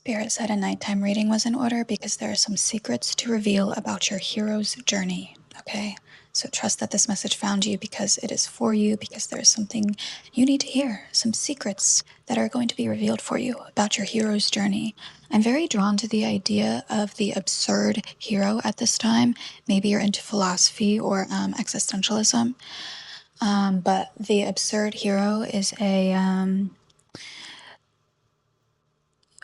Spirit said a nighttime reading was in order because there are some secrets to reveal about your hero's journey. Okay? So trust that this message found you because it is for you, because there's something you need to hear, some secrets that are going to be revealed for you about your hero's journey. I'm very drawn to the idea of the absurd hero at this time. Maybe you're into philosophy or existentialism, but the absurd hero is an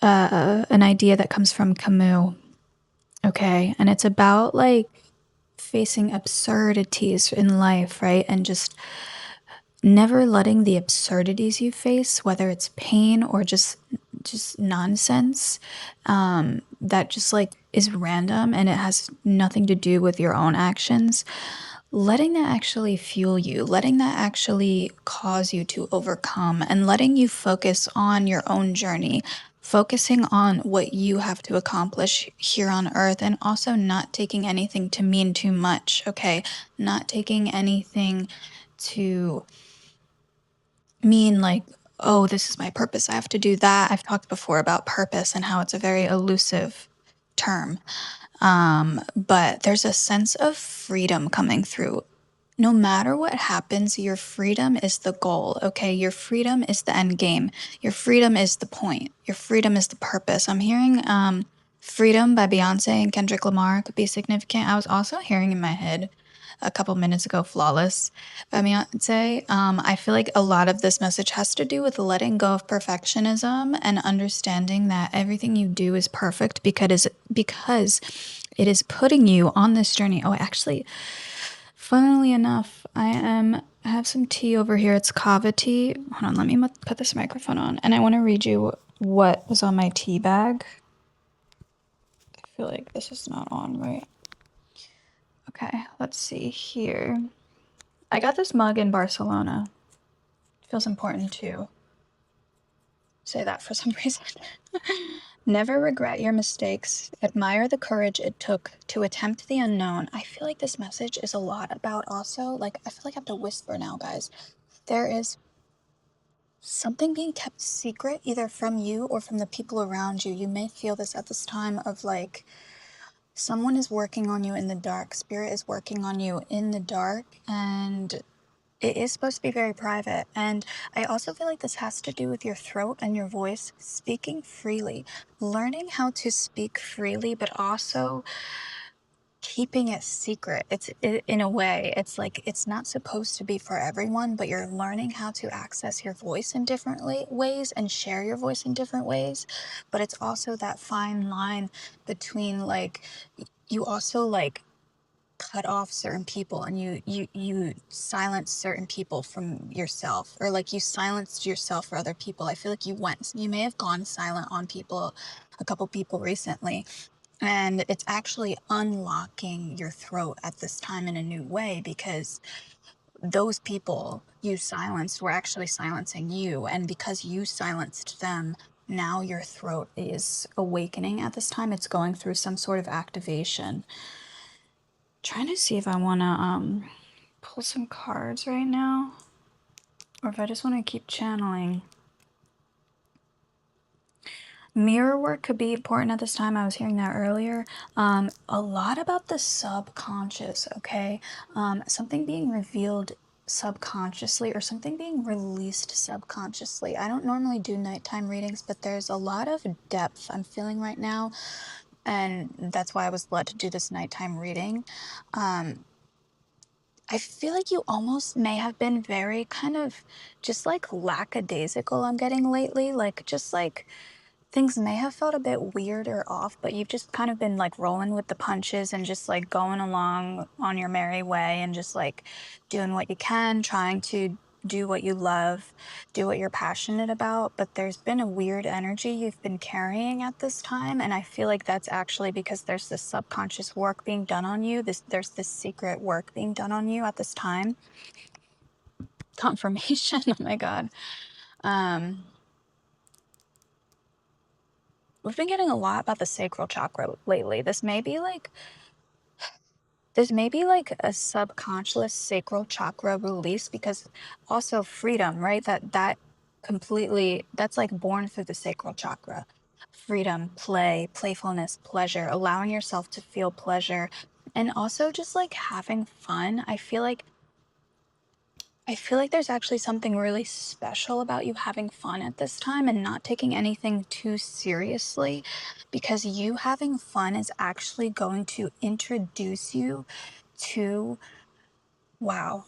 idea that comes from Camus. Okay, and it's about like facing absurdities in life, right? And just never letting the absurdities you face, whether it's pain or just nonsense, that just like is random and it has nothing to do with your own actions. Letting that actually fuel you, letting that actually cause you to overcome, and letting you focus on your own journey, focusing on what you have to accomplish here on earth, and also not taking anything to mean too much, okay? Not taking anything to mean like, oh, this is my purpose, I have to do that. I've talked before about purpose and how it's a very elusive term. But there's a sense of freedom coming through. No matter what happens, your freedom is the goal, okay? Your freedom is the end game. Your freedom is the point. Your freedom is the purpose. I'm hearing Freedom by Beyonce and Kendrick Lamar could be significant. I was also hearing in my head a couple minutes ago Flawless by Beyonce. I feel like a lot of this message has to do with letting go of perfectionism and understanding that everything you do is perfect because it is putting you on this journey. Oh, actually, funnily enough, I have some tea over here. It's kava tea. Hold on, let me put this microphone on, and I want to read you what was on my tea bag. I feel like this is not on, right? Okay, let's see here. I got this mug in Barcelona. It feels important to say that for some reason. Never regret your mistakes. Admire the courage it took to attempt the unknown. I feel like this message is a lot about also, like, I feel like I have to whisper now, guys. There is something being kept secret, either from you or from the people around you. You may feel this at this time of like, someone is working on you in the dark. Spirit is working on you in the dark, and it is supposed to be very private. And I also feel like this has to do with your throat and your voice, speaking freely, learning how to speak freely, but also keeping it secret. In a way, it's like it's not supposed to be for everyone, but you're learning how to access your voice in different ways and share your voice in different ways. But it's also that fine line between like, you also like cut off certain people, and you silence certain people from yourself, or like you silenced yourself for other people. I feel like you may have gone silent on people, a couple people recently, and it's actually unlocking your throat at this time in a new way, because those people you silenced were actually silencing you, and because you silenced them, now your throat is awakening at this time. It's going through some sort of activation. Trying to see if I want to pull some cards right now, or if I just want to keep channeling. Mirror work could be important at this time. I was hearing that earlier. A lot about the subconscious, okay? Something being revealed subconsciously, or something being released subconsciously. I don't normally do nighttime readings, but there's a lot of depth I'm feeling right now, and that's why I was led to do this nighttime reading. I feel like you almost may have been very kind of just like lackadaisical, I'm getting lately. Like, just like things may have felt a bit weird or off, but you've just kind of been like rolling with the punches and just like going along on your merry way and just like doing what you can, trying to do what you love, do what you're passionate about. But there's been a weird energy you've been carrying at this time, and I feel like that's actually because there's this subconscious work being done on you. There's this secret work being done on you at this time. Confirmation. Oh my god. We've been getting a lot about the sacral chakra lately. This may be like a subconscious sacral chakra release, because also freedom, right? That completely, that's like born through the sacral chakra. freedom, play, playfulness, pleasure, allowing yourself to feel pleasure, and also just like having fun. I feel like there's actually something really special about you having fun at this time and not taking anything too seriously, because you having fun is actually going to introduce you to, wow,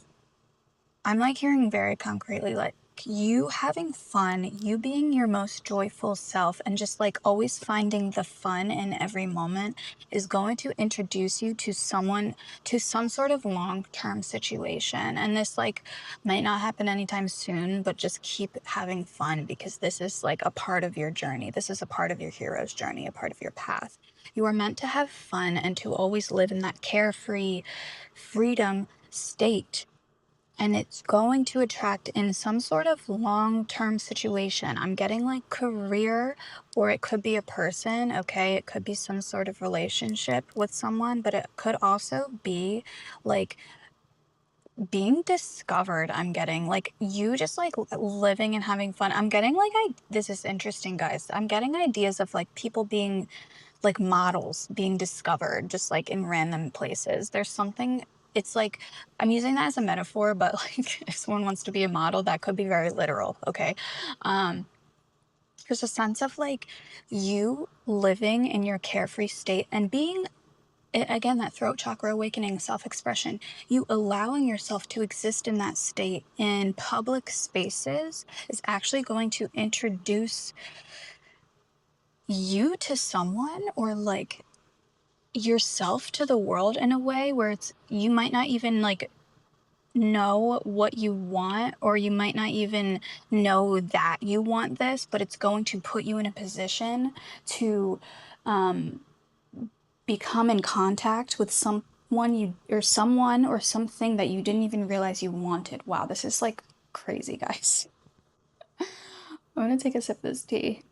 I'm like hearing very concretely, like you having fun, you being your most joyful self, and just like always finding the fun in every moment is going to introduce you to someone, to some sort of long-term situation. And this like might not happen anytime soon, but just keep having fun, because this is like a part of your journey. This is a part of your hero's journey, a part of your path. You are meant to have fun and to always live in that carefree freedom state, and it's going to attract in some sort of long-term situation. I'm getting like career, or it could be a person, okay? It could be some sort of relationship with someone, but it could also be like being discovered. I'm getting like you just like living and having fun. I'm getting like this is interesting, guys. I'm getting ideas of like people being like models being discovered just like in random places. There's something, it's like I'm using that as a metaphor, but like if someone wants to be a model, that could be very literal, okay? Um, there's a sense of like you living in your carefree state and being, again, that throat chakra awakening, self-expression, you allowing yourself to exist in that state in public spaces is actually going to introduce you to someone, or like yourself to the world, in a way where it's, you might not even like know what you want, or you might not even know that you want this, but it's going to put you in a position to um, become in contact with someone you, or someone or something that you didn't even realize you wanted. Wow, this is like crazy, guys. I'm gonna take a sip of this tea.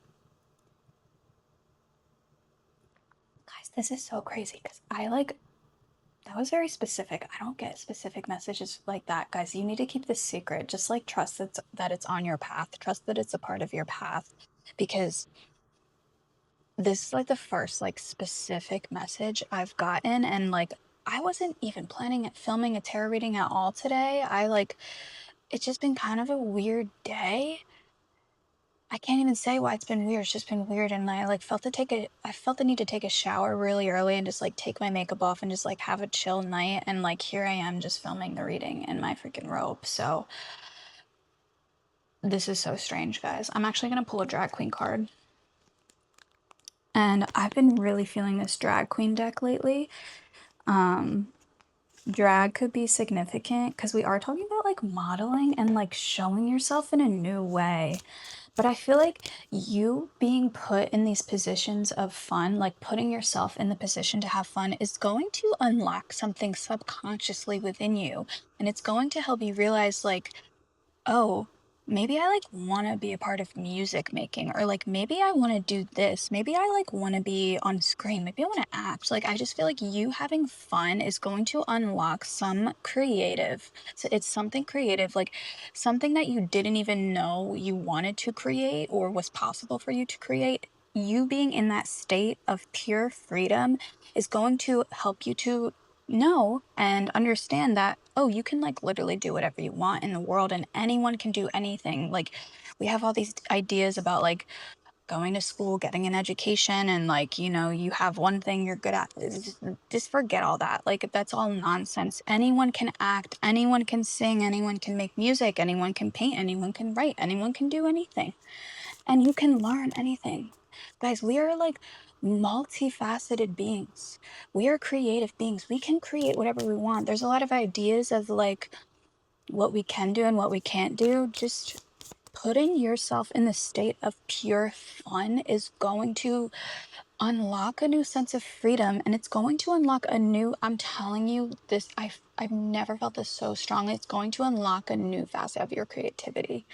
Guys, this is so crazy because I like, that was very specific. I don't get specific messages like that, guys. You need to keep this secret. Just like trust that it's on your path. Trust that it's a part of your path, because this is like the first like specific message I've gotten, and like I wasn't even planning at filming a tarot reading at all today. I like, it's just been kind of a weird day. I can't even say why it's been weird. It's just been weird, and I like I felt the need to take a shower really early and just like take my makeup off and just like have a chill night, and like here I am just filming the reading in my freaking robe. So this is so strange, guys. I'm actually gonna pull a drag queen card. And I've been really feeling this drag queen deck lately. Drag could be significant because we are talking about like modeling and like showing yourself in a new way. But I feel like you being put in these positions of fun, like putting yourself in the position to have fun, is going to unlock something subconsciously within you. And it's going to help you realize, like, oh, maybe I like want to be a part of music making, or like maybe I want to do this. Maybe I like want to be on screen. Maybe I want to act. Like I just feel like you having fun is going to unlock some creative. So it's something creative, like something that you didn't even know you wanted to create or was possible for you to create. You being in that state of pure freedom is going to help you to know and understand that, oh, you can like literally do whatever you want in the world, and anyone can do anything. Like we have all these ideas about like going to school, getting an education, and like, you know, you have one thing you're good at. Just forget all that. Like that's all nonsense. Anyone can act, anyone can sing, anyone can make music, anyone can paint, anyone can write, anyone can do anything, and you can learn anything. Guys, we are like multifaceted beings. We are creative beings. We can create whatever we want. There's a lot of ideas of like what we can do and what we can't do. Just putting yourself in the state of pure fun is going to unlock a new sense of freedom, and it's going to unlock a new, I'm telling you this, I've never felt this so strongly. It's going to unlock a new facet of your creativity.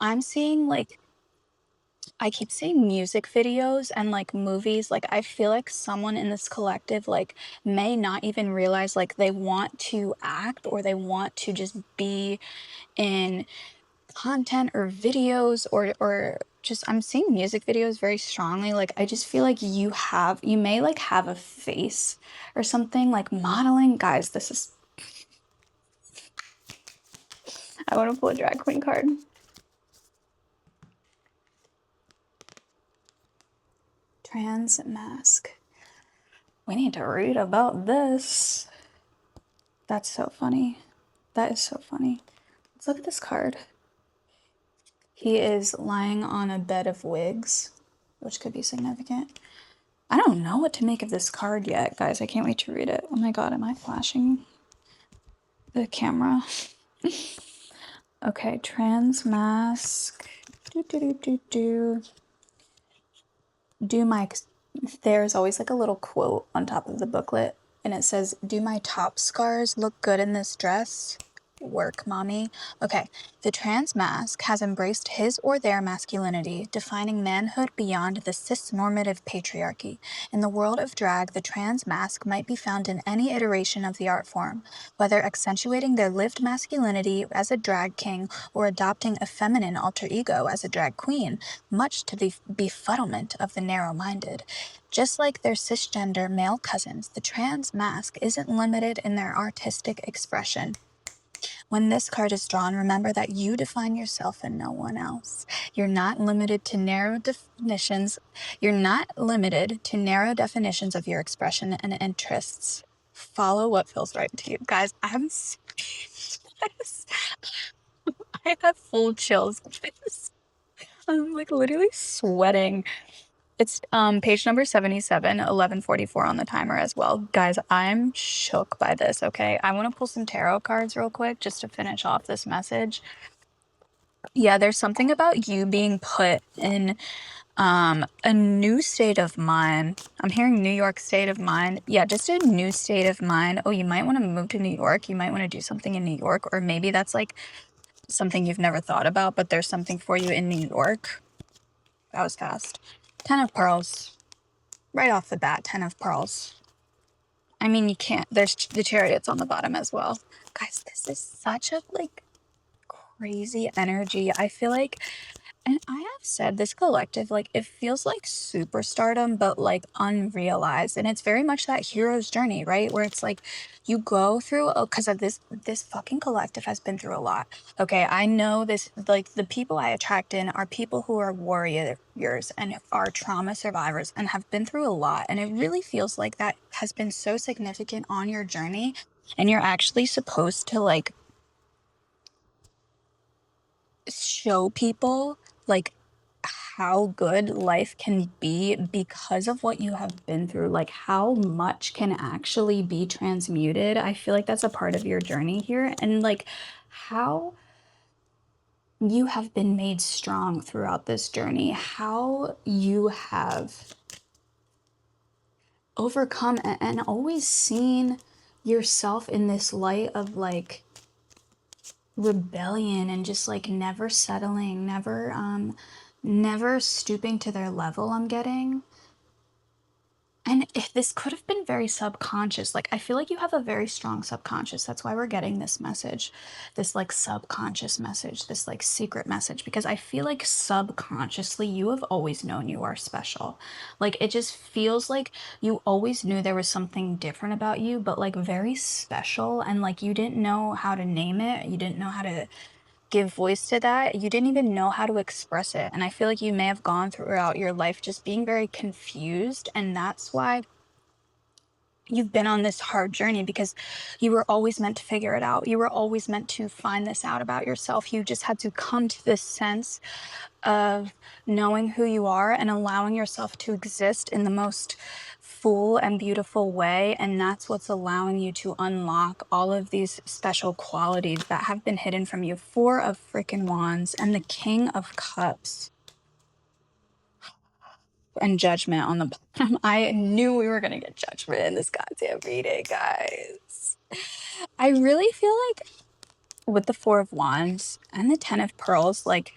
I'm seeing like, I keep seeing music videos and like movies. Like I feel like someone in this collective like may not even realize like they want to act, or they want to just be in content or videos, or just I'm seeing music videos very strongly. Like I just feel like you may like have a face or something like modeling. Guys, this is I want to pull a drag queen card. Trans mask. We need to read about this. That's so funny. That is so funny. Let's look at this card. He is lying on a bed of wigs, which could be significant. I don't know what to make of this card yet, guys. I can't wait to read it. Oh my god, am I flashing the camera? Okay, trans mask. Do my. There's always like a little quote on top of the booklet, and it says, "Do my top scars look good in this dress? Work, mommy." Okay, the trans mask has embraced his or their masculinity, defining manhood beyond the cis-normative patriarchy. In the world of drag, the trans mask might be found in any iteration of the art form, whether accentuating their lived masculinity as a drag king or adopting a feminine alter ego as a drag queen, much to the befuddlement of the narrow-minded. Just like their cisgender male cousins, the trans mask isn't limited in their artistic expression. When this card is drawn, remember that you define yourself and no one else. You're not limited to narrow definitions. You're not limited to narrow definitions of your expression and interests. Follow what feels right to you. Guys, I'm speechless. I have full chills. I'm like literally sweating. It's page number 77, 1144 on the timer as well. Guys, I'm shook by this, okay? I want to pull some tarot cards real quick just to finish off this message. Yeah, there's something about you being put in a new state of mind. I'm hearing New York state of mind. Yeah, just a new state of mind. Oh, you might want to move to New York. You might want to do something in New York, or maybe that's like something you've never thought about, but there's something for you in New York. That was fast. 10 of Pearls. Right off the bat, 10 of Pearls. I mean, you can't. There's the Chariots on the bottom as well. Guys, this is such a, like, crazy energy. I feel like, and I have said this collective, like, it feels like superstardom, but, like, unrealized. And it's very much that hero's journey, right? Where it's like, you go through, because of this fucking collective has been through a lot. Okay, I know this, like, the people I attract in are people who are warriors and are trauma survivors and have been through a lot. And it really feels like that has been so significant on your journey. And you're actually supposed to, like, show people, like, how good life can be because of what you have been through, like how much can actually be transmuted. I feel like that's a part of your journey here, and like how you have been made strong throughout this journey, how you have overcome and always seen yourself in this light of like rebellion and just like never settling, never stooping to their level. I'm getting. And if this could have been very subconscious, like I feel like you have a very strong subconscious. That's why we're getting this message, this like subconscious message, this like secret message, because I feel like subconsciously you have always known you are special. Like it just feels like you always knew there was something different about you, but like very special. And like you didn't know how to name it. You didn't know how to give voice to that. You didn't even know how to express it. And I feel like you may have gone throughout your life just being very confused. And that's why you've been on this hard journey, because you were always meant to figure it out. You were always meant to find this out about yourself. You just had to come to this sense of knowing who you are and allowing yourself to exist in the most full and beautiful way. And that's what's allowing you to unlock all of these special qualities that have been hidden from you. 4 of freaking Wands and the King of Cups. And Judgment on the bottom. I knew we were gonna get Judgment in this goddamn reading, guys. I really feel like with the 4 of Wands and the 10 of Pearls, like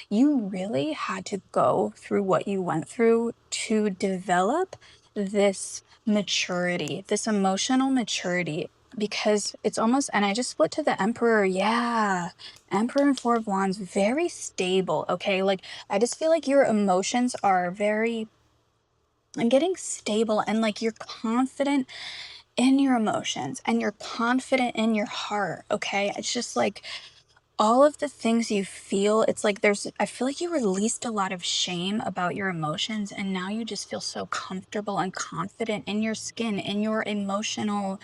you really had to go through what you went through to develop this maturity, this emotional maturity because it's almost, and I just split to the Emperor. Yeah. Emperor and Four of Wands, very stable. Okay. Like, I just feel like your emotions are very, I'm getting stable, and like you're confident in your emotions and you're confident in your heart. Okay. It's just like all of the things you feel, it's like I feel like you released a lot of shame about your emotions, and now you just feel so comfortable and confident in your skin, in your emotional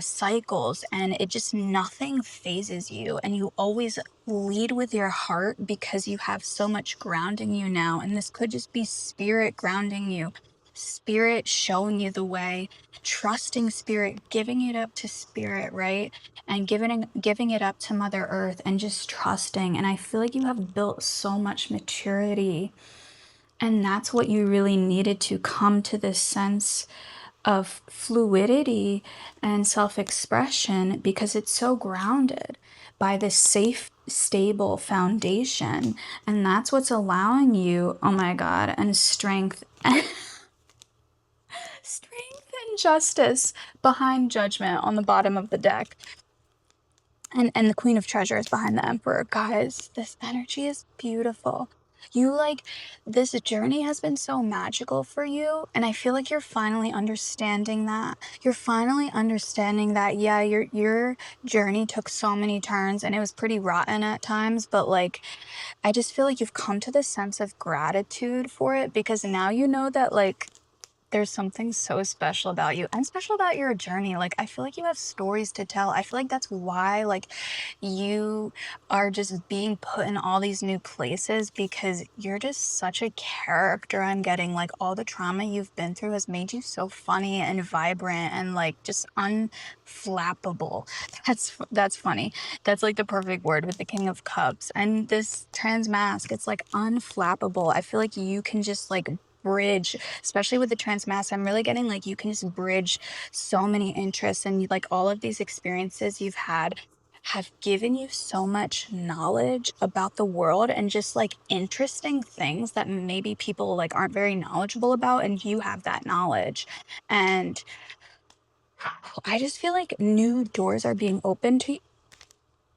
cycles, and it just, nothing phases you, and you always lead with your heart because you have so much grounding you now. And this could just be spirit grounding you, spirit showing you the way, trusting spirit, giving it up to spirit, right? And giving it up to Mother Earth, and just trusting. And I feel like you have built so much maturity, and that's what you really needed to come to this sense of fluidity and self expression, because it's so grounded by this safe, stable foundation. And that's what's allowing you, oh my God, and strength. Strength and justice behind Judgment on the bottom of the deck. And the Queen of Treasures behind the Emperor. Guys, this energy is beautiful. You, like, this journey has been so magical for you, and I feel like you're finally understanding that. You're finally understanding that, yeah, your journey took so many turns and it was pretty rotten at times, but like, I just feel like you've come to this sense of gratitude for it, because now you know that, like, there's something so special about you and special about your journey. Like, I feel like you have stories to tell. I feel like that's why, like, you are just being put in all these new places, because you're just such a character. I'm getting, like, all the trauma you've been through has made you so funny and vibrant and like just unflappable. That's funny. That's like the perfect word with the King of Cups and this trans mask. It's like unflappable. I feel like you can just like bridge, especially with the trans mass. I'm really getting like you can just bridge so many interests, and like all of these experiences you've had have given you so much knowledge about the world, and just like interesting things that maybe people like aren't very knowledgeable about, and you have that knowledge. And I just feel like new doors are being opened to you.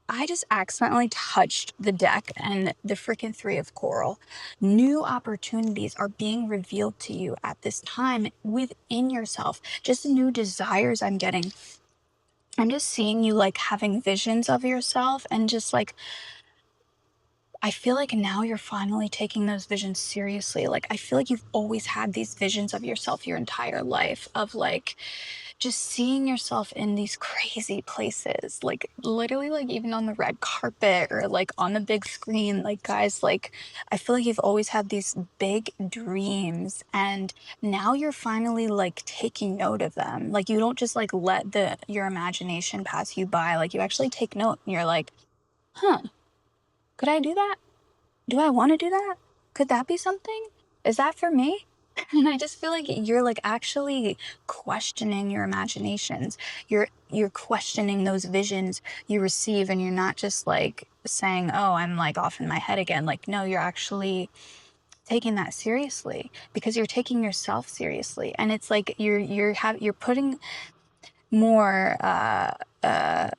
I just accidentally touched the deck and the freaking Three of Coral. New opportunities are being revealed to you at this time within yourself. Just new desires I'm getting. I'm just seeing you like having visions of yourself, and just like, I feel like now you're finally taking those visions seriously. Like, I feel like you've always had these visions of yourself your entire life, of like, just seeing yourself in these crazy places, like literally like even on the red carpet or like on the big screen. Like, guys, like, I feel like you've always had these big dreams, and now you're finally like taking note of them. Like, you don't just like let your imagination pass you by. Like, you actually take note, and you're like, huh, could I do that? Do I want to do that? Could that be something? Is that for me? And I just feel like you're like actually questioning your imaginations. You're questioning those visions you receive, and you're not just like saying, "Oh, I'm like off in my head again." Like, no, you're actually taking that seriously, because you're taking yourself seriously. And it's like you're putting more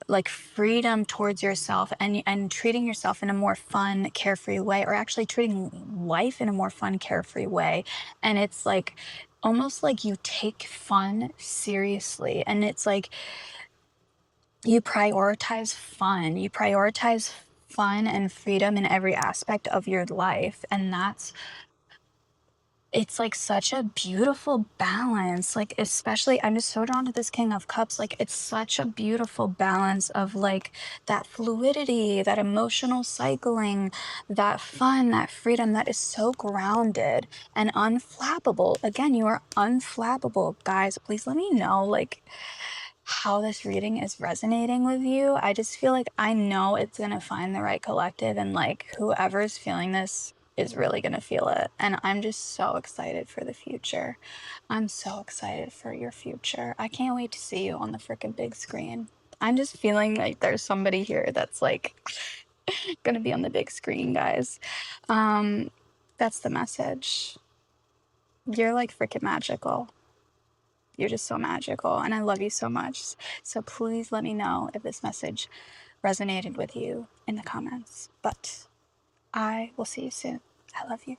like freedom towards yourself, and treating yourself in a more fun, carefree way, or actually treating life in a more fun, carefree way. And it's like almost like you take fun seriously, and it's like you prioritize fun and freedom in every aspect of your life. And it's like such a beautiful balance. Like, especially, I'm just so drawn to this King of Cups. Like, it's such a beautiful balance of like that fluidity, that emotional cycling, that fun, that freedom, that is so grounded and unflappable. Again, you are unflappable. Guys, please let me know like how this reading is resonating with you. I just feel like I know it's gonna find the right collective, and like whoever's feeling this is really gonna feel it. And I'm just so excited for the future. I'm so excited for your future. I can't wait to see you on the freaking big screen. I'm just feeling like there's somebody here that's like gonna be on the big screen, guys. That's the message. You're like freaking magical. You're just so magical, and I love you so much. So please let me know if this message resonated with you in the comments. But I will see you soon. I love you.